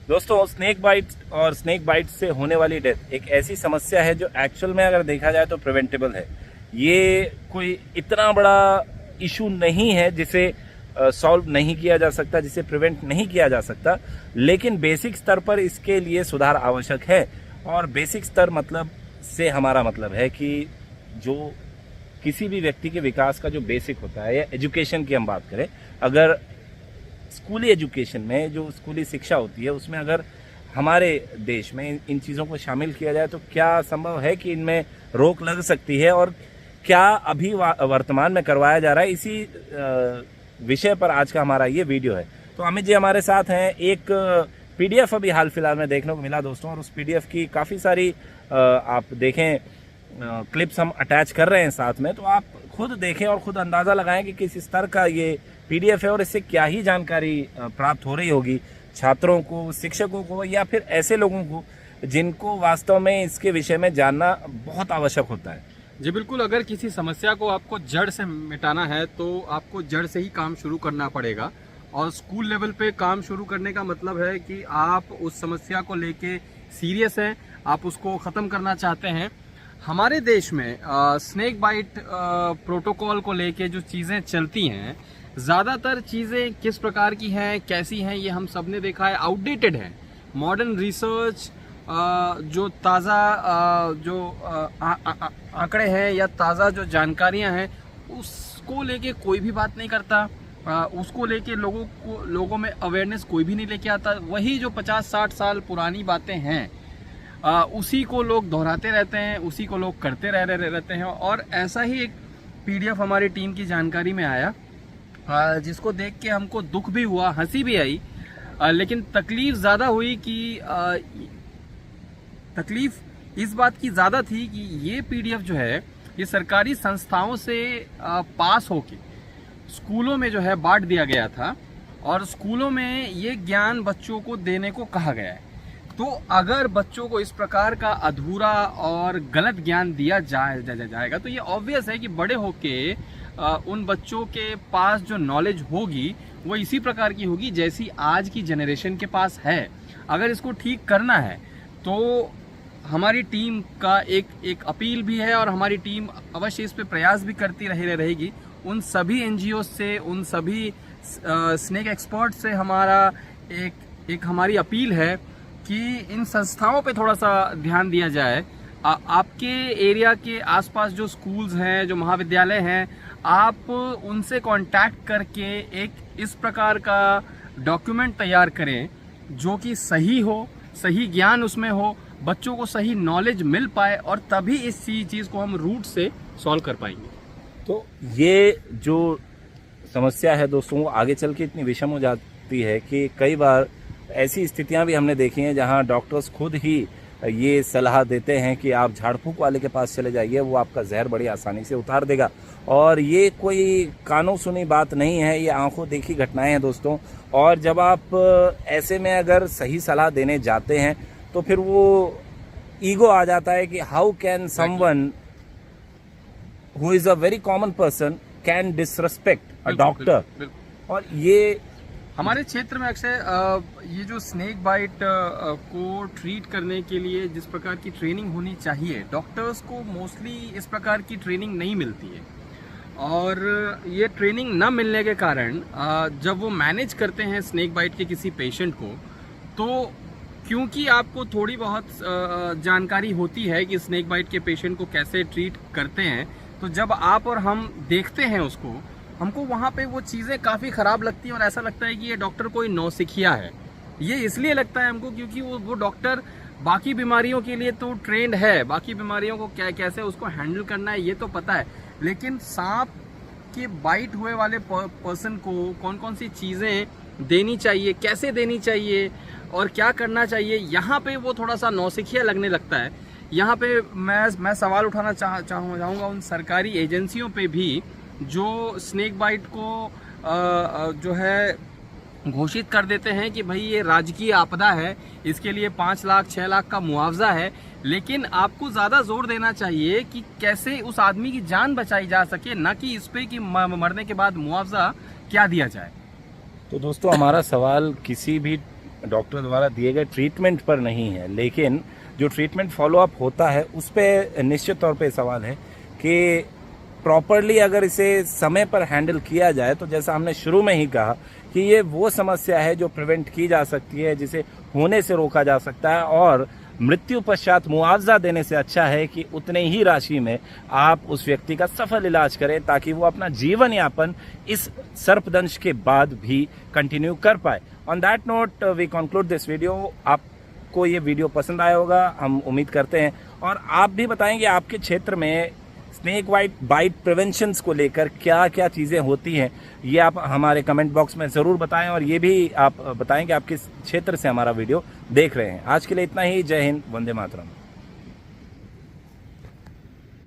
दोस्तों, snake bite और snake bite से होने वाली डेथ एक ऐसी समस्या है जो एक्चुअल में अगर देखा जाए तो प्रिवेंटेबल है। ये कोई इतना बड़ा इशू नहीं है जिसे सॉल्व नहीं किया जा सकता, जिसे प्रिवेंट नहीं किया जा सकता, लेकिन बेसिक स्तर पर इसके लिए सुधार आवश्यक है। और बेसिक स्तर मतलब से हमारा मतलब है कि जो किसी भी व्यक्ति के विकास का जो बेसिक होता है, या एजुकेशन की हम बात करें, अगर स्कूली एजुकेशन में जो स्कूली शिक्षा होती है उसमें अगर हमारे देश में इन चीज़ों को शामिल किया जाए तो क्या संभव है कि इनमें रोक लग सकती है, और क्या अभी वर्तमान में करवाया जा रहा है, इसी विषय पर आज का हमारा ये वीडियो है। तो अमित जी हमारे साथ हैं। एक पीडीएफ अभी हाल फिलहाल में देखने को मिला दोस्तों, और उस पीडीएफ की काफ़ी सारी आप देखें क्लिप्स हम अटैच कर रहे हैं साथ में, तो आप खुद देखें और खुद अंदाज़ा लगाएं कि किस स्तर का ये पीडीएफ है और इससे क्या ही जानकारी प्राप्त हो रही होगी छात्रों को, शिक्षकों को, या फिर ऐसे लोगों को जिनको वास्तव में इसके विषय में जानना बहुत आवश्यक होता है। जी बिल्कुल, अगर किसी समस्या को आपको जड़ से मिटाना है तो आपको जड़ से ही काम शुरू करना पड़ेगा। और स्कूल लेवल पे काम शुरू करने का मतलब है कि आप उस समस्या को लेके सीरियस हैं, आप उसको ख़त्म करना चाहते हैं। हमारे देश में स्नेक बाइट प्रोटोकॉल को लेके जो चीज़ें चलती हैं, ज़्यादातर चीज़ें किस प्रकार की हैं, कैसी हैं, ये हम सब ने देखा है, आउटडेटेड है। मॉडर्न रिसर्च जो ताज़ा जो आंकड़े हैं या ताज़ा जो जानकारियां हैं उसको लेके कोई भी बात नहीं करता, उसको लेके लोगों में अवेयरनेस कोई भी नहीं लेके आता। वही जो 50-60 साल पुरानी बातें हैं उसी को लोग दोहराते रहते हैं, उसी को लोग करते रहते हैं। और ऐसा ही एक पीडीएफ हमारी टीम की जानकारी में आया जिसको देख के हमको दुख भी हुआ, हंसी भी आई, लेकिन तकलीफ ज़्यादा हुई कि तकलीफ इस बात की ज़्यादा थी कि ये पीडीएफ जो है ये सरकारी संस्थाओं से पास होके स्कूलों में जो है बांट दिया गया था, और स्कूलों में ये ज्ञान बच्चों को देने को कहा गया है। तो अगर बच्चों को इस प्रकार का अधूरा और गलत ज्ञान दिया जाएगा तो ये ऑब्वियस है कि बड़े होके उन बच्चों के पास जो नॉलेज होगी वो इसी प्रकार की होगी जैसी आज की जनरेशन के पास है। अगर इसको ठीक करना है तो हमारी टीम का एक अपील भी है, और हमारी टीम अवश्य इस पे प्रयास भी करती रहेगी। उन सभी एनजीओ से, उन सभी स्नेक एक्सपर्ट से हमारा एक हमारी अपील है कि इन संस्थाओं पे थोड़ा सा ध्यान दिया जाए। आपके एरिया के आसपास जो स्कूल्स हैं, जो महाविद्यालय हैं, आप उनसे कांटेक्ट करके एक इस प्रकार का डॉक्यूमेंट तैयार करें जो कि सही हो, सही ज्ञान उसमें हो, बच्चों को सही नॉलेज मिल पाए, और तभी इस चीज़ को हम रूट से सॉल्व कर पाएंगे। तो ये जो समस्या है दोस्तों वो आगे चल के इतनी विषम हो जाती है कि कई बार ऐसी स्थितियां भी हमने देखी हैं जहां डॉक्टर्स खुद ही ये सलाह देते हैं कि आप झाड़ फूक वाले के पास चले जाइए, वो आपका जहर बड़ी आसानी से उतार देगा। और ये कोई कानों सुनी बात नहीं है, ये आंखों देखी घटनाएं हैं दोस्तों। और जब आप ऐसे में अगर सही सलाह देने जाते हैं तो फिर वो ईगो आ जाता है कि how can someone who is a very common person can disrespect a doctor. और ये हमारे क्षेत्र में अक्सर ये जो स्नेक बाइट को ट्रीट करने के लिए जिस प्रकार की ट्रेनिंग होनी चाहिए, डॉक्टर्स को मोस्टली इस प्रकार की ट्रेनिंग नहीं मिलती है। और ये ट्रेनिंग न मिलने के कारण जब वो मैनेज करते हैं स्नेक बाइट के किसी पेशेंट को, तो क्योंकि आपको थोड़ी बहुत जानकारी होती है कि स्नेक बाइट के पेशेंट को कैसे ट्रीट करते हैं, तो जब आप और हम देखते हैं उसको, हमको वहाँ पे वो चीज़ें काफ़ी ख़राब लगती हैं और ऐसा लगता है कि ये डॉक्टर कोई नौसिखिया है। ये इसलिए लगता है हमको क्योंकि वो डॉक्टर बाकी बीमारियों के लिए तो ट्रेंड है, बाकी बीमारियों को कैसे उसको हैंडल करना है ये तो पता है, लेकिन सांप के बाइट हुए वाले पर्सन को कौन कौन सी चीज़ें देनी चाहिए, कैसे देनी चाहिए और क्या करना चाहिए, यहाँ पे वो थोड़ा सा नौसिखिया लगने लगता है। यहाँ पे मैं सवाल उठाना चाहूँगा उन सरकारी एजेंसियों पे भी जो स्नेक बाइट को जो है घोषित कर देते हैं कि भाई ये राजकीय आपदा है, इसके लिए 5 लाख 6 लाख का मुआवजा है, लेकिन आपको ज़्यादा जोर देना चाहिए कि कैसे उस आदमी की जान बचाई जा सके, ना कि इस पे कि मरने के बाद मुआवजा क्या दिया जाए। तो दोस्तों हमारा सवाल किसी भी डॉक्टर द्वारा दिए गए ट्रीटमेंट पर नहीं है, लेकिन जो ट्रीटमेंट फॉलोअप होता है उस पर निश्चित तौर पे सवाल है कि प्रॉपरली अगर इसे समय पर हैंडल किया जाए तो जैसा हमने शुरू में ही कहा कि ये वो समस्या है जो प्रिवेंट की जा सकती है, जिसे होने से रोका जा सकता है, और मृत्यु पश्चात मुआवजा देने से अच्छा है कि उतने ही राशि में आप उस व्यक्ति का सफल इलाज करें ताकि वो अपना जीवन यापन इस सर्पदंश के बाद भी कंटिन्यू कर पाए। On that note we conclude this video. आपको ये वीडियो पसंद आया होगा, हम उम्मीद करते हैं, और आप भी बताएंगे आपके क्षेत्र में स्नेक बाइट प्रिवेंशंस को लेकर क्या क्या चीज़ें होती हैं, ये आप हमारे कमेंट बॉक्स में ज़रूर बताएं, और ये भी आप बताएं कि आप किस क्षेत्र से हमारा वीडियो देख रहे हैं। आज के लिए इतना ही। जय हिंद, वंदे मातरम।